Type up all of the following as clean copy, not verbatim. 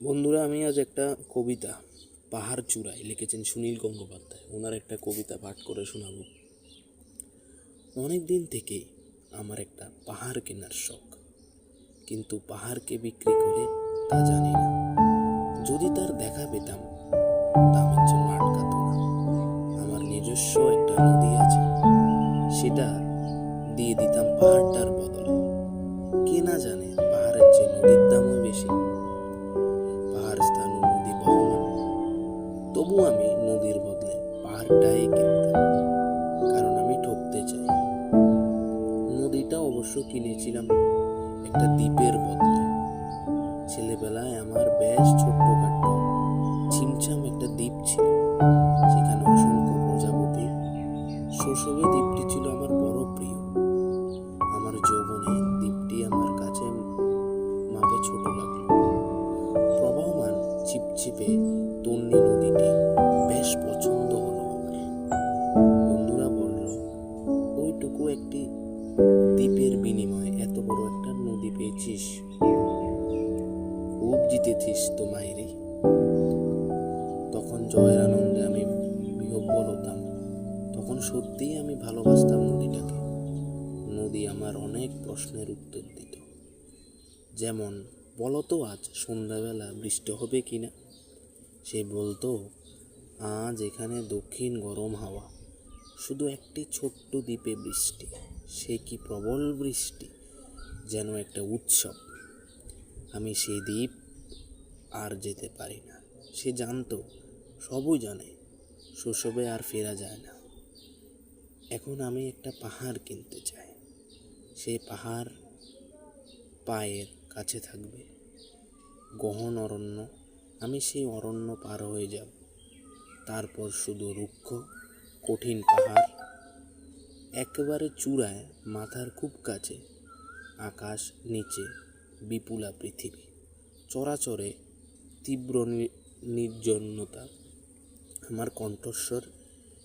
বন্ধুরা, আমি আজ একটা কবিতা পাহাড় চূড়ায় লিখেছেন সুনীল গঙ্গোপাধ্যায়। ওনার একটা কবিতা পাঠ করে শোনাবো। অনেক দিন থেকে আমার একটা পাহাড় কেনার শখ, কিন্তু পাহাড়কে বিক্রি করে তা জানি না। যদি তার দেখা পেতাম, দামের জন্য আটকাতো না। আমার নিজস্ব একটা নদী আছে, সেটা দিয়ে দিতাম পাহাড়টার বদলে। কে না জানে পাহাড়ের চেয়ে নদীর দামও বেশি। পাহাড় স্থান ও নদী বহমান, তবু আমি নদীর বদলে পাহাড়টাই কিনতাম, কারণ আমি ঠকতে চাই। নদীটা অবশ্য কিনেছিলাম একটা দ্বীপের বদলে। ছেলেবেলায় আমার বেশ ছোট্টখাট্টো ছিমছাম একটা দ্বীপ ছিল, সেখানে অসংখ্য প্রজাপতি। শৈশবে দ্বীপটি ছিল আমার বড় প্রিয়। আমার যৌবনে দ্বীপটি আমার কাছে মাপে ছোট লাগলো। প্রবাহমান চিপচিপে তন্নি নদীটি বেশ পছন্দ হলো আমার। বন্ধুরা বলল, ওইটুকু একটি দ্বীপের বিনিময়ে এত বড় একটা নদী পেয়েছিস, খুব জিতেছিস তো মায়েরি। তখন জয়ের আনন্দে আমি বিহ্বল হতাম। তখন সত্যিই আমি ভালোবাসতাম নদীটাকে। নদী আমার অনেক প্রশ্নের উত্তর দিত, যেমন, বলতো আজ সন্ধ্যাবেলা বৃষ্টি হবে কিনা। সে বলতো, আজ এখানে দক্ষিণ গরম হাওয়া, শুধু একটি ছোট্ট দ্বীপে বৃষ্টি। সে কি প্রবল বৃষ্টি, যেন একটা উৎসব। আমি সেই দ্বীপ আর যেতে পারি না। সে জানতো, সবই জানে, শৈশবে আর ফেরা যায় না। এখন আমি একটা পাহাড় কিনতে চাই। সেই পাহাড় পায়ের কাছে থাকবে, গহন অরণ্য। আমি সেই অরণ্য পার হয়ে যাব, তারপর শুধু রুক্ষ কঠিন পাহাড়। একেবারে চূড়ায়, মাথার খুব কাছে আকাশ, নিচে বিপুলা পৃথিবী। চরাচরে তীব্র নির্জনতা। আমার কণ্ঠস্বর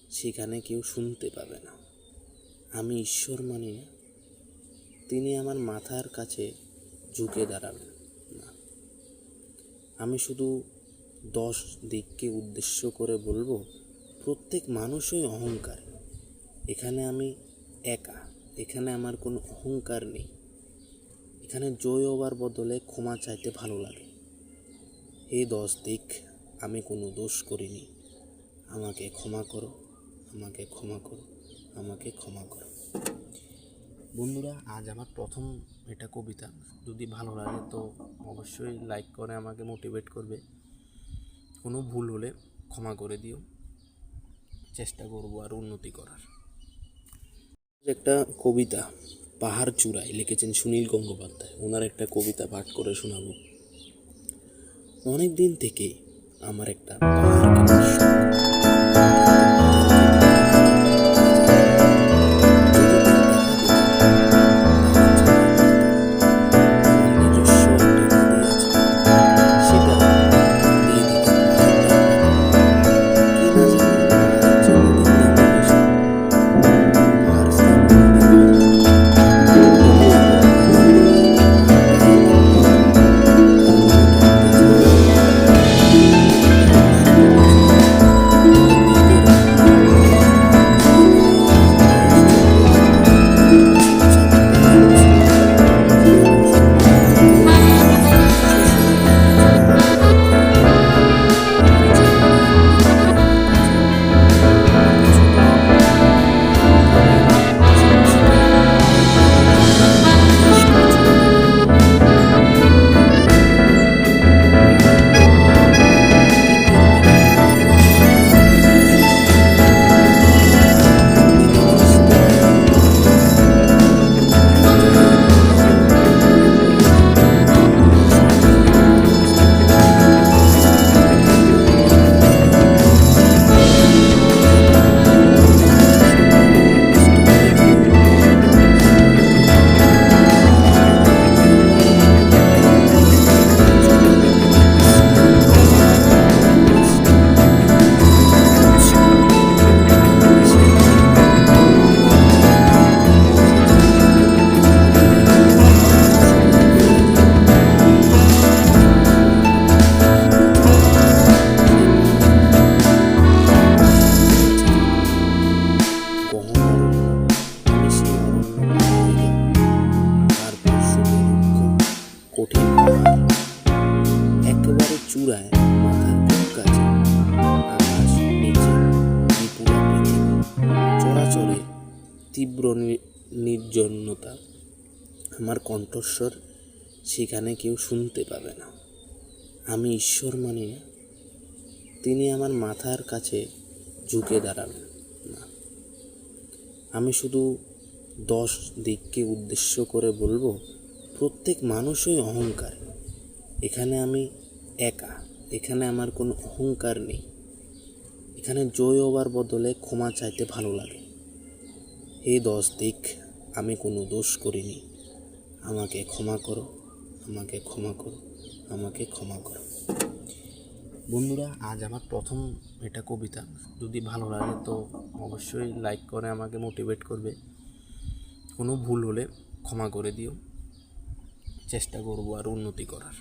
সেখানে কেউ শুনতে পাবে না। আমি ঈশ্বর মানি না, তিনি আমার মাথার কাছে ঝুঁকে দাঁড়াবেন না। আমি শুধু 10 দিককে উদ্দেশ্য করে বলবো, প্রত্যেক মানুষই অহংকার। এখানে আমি একা, এখানে আমার কোনো অহংকার নেই। এখানে জয় হবার বদলে ক্ষমা চাইতে ভালো লাগে। এই 10 দিক, আমি কোনো দোষ করিনি। আমাকে ক্ষমা করো, আমাকে ক্ষমা করো, আমাকে ক্ষমা করো। বন্ধুরা, আজ আমার প্রথম এটা কবিতা। যদি ভালো লাগে তো অবশ্যই লাইক করে আমাকে মোটিভেট করবে। কোনো ভুল হলে ক্ষমা করে দিও। চেষ্টা করবো আর উন্নতি করার। একটা কবিতা পাহাড় চূড়ায় লিখেছেন সুনীল গঙ্গোপাধ্যায়। ওনার একটা কবিতা পাঠ করে শোনাবো। অনেক দিন থেকে আমার একটা পাহাড় কেনার শখ, জন্যতা, আমার কণ্ঠস্বর সেখানে কেউ শুনতে পাবে না। আমি ঈশ্বর মানি না, তিনি আমার মাথার কাছে ঝুঁকে দাঁড়াবেন না। আমি শুধু 10 দিককে উদ্দেশ্য করে বলবো, প্রত্যেক মানুষই অহংকারী। এখানে আমি একা, এখানে আমার কোনো অহংকার নেই। এখানে জয় হবার বদলে ক্ষমা চাইতে ভালো লাগে। এই 10 দিক, আমি কোনো দোষ করিনি, আমাকে ক্ষমা করো, আমাকে ক্ষমা করো, আমাকে ক্ষমা করো। বন্ধুরা, আজ আমার প্রথম এটা কবিতা। যদি ভালো লাগে তো অবশ্যই লাইক করে আমাকে মোটিভেট করবে। কোনো ভুল হলে ক্ষমা করে দিও, চেষ্টা করবো আর উন্নতি করার।